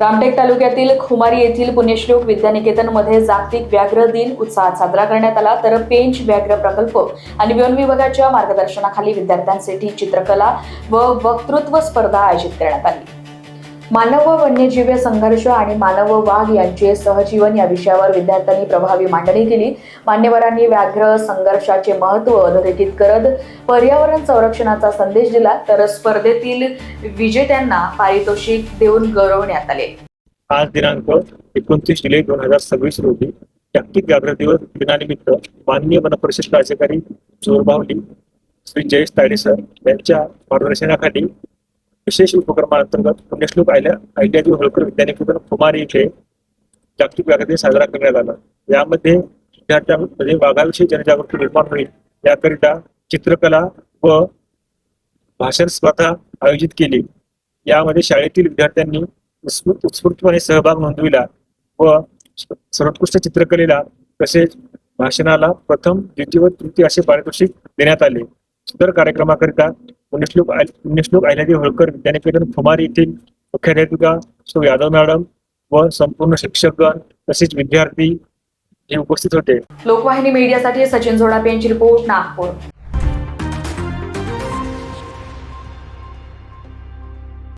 रामटेक तालुक्यातील खुमारी येथील पुण्यश्लोक विद्यानिकेतन मध्ये जागतिक व्याघ्र दिन उत्साहात साजरा करण्यात आला। तर पेंच व्याघ्र प्रकल्प आणि वन विभागाच्या मार्गदर्शनाखाली विद्यार्थ्यांसाठी चित्रकला व वक्तृत्व स्पर्धा आयोजित करण्यात आली। मानव व वन्यजीव संघर्ष आणि मानव व वाघ यांचे सहजीवन या विषयावर विद्यार्थ्यांनी प्रभावी मांडणी केली। मान्यवरांनी व्याघ्र संघर्षाचे महत्त्व अधोरेखित करत पर्यावरण संरक्षणाचा संदेश दिला। तर स्पर्धेतील विजेत्यांना पारितोषिक देऊन गौरवण्यात आले। आज दिनांक 29 जुलै 2026 रोजी जागतिक व्याघ्र दिवस दिनानिमित्त माननीय वन परिषद कार्यकारी जोरबावली श्री जयेश तायडे सर यांच्या मार्गदर्शनाखाली विशेष उपक्रमांतर्गत पुण्यश्लोक अहिल्यादेवी होळकर विद्यानिकेतन खुमारी येथे जागतिक व्याघ्र दिन साजरा करण्यात आला। यामध्ये विद्यार्थ्यांमध्ये वाघाविषयी जनजागृती निर्माण होईल याकरिता चित्रकला व भाषण स्पर्धा आयोजित केली। यामध्ये शाळेतील विद्यार्थ्यांनी उत्स्फूर्तपणे सहभाग नोंदविला व सर्वोत्कृष्ट चित्रकलेला तसेच भाषणाला प्रथम, द्वितीय व तृतीय असे पारितोषिक देण्यात आले। सदर कार्यक्रमाकरिता पुण्यश्लोक अहिल्यादेवी होळकर विद्यानिकेतन खुमारी येथील मुख्याध्यापिका सौ यादव मॅडम व संपूर्ण शिक्षकगण तसेच विद्यार्थी हे उपस्थित होते। लोकवाहिनी मीडियासाठी सचिन झोडा पेंच रिपोर्ट, नागपूर।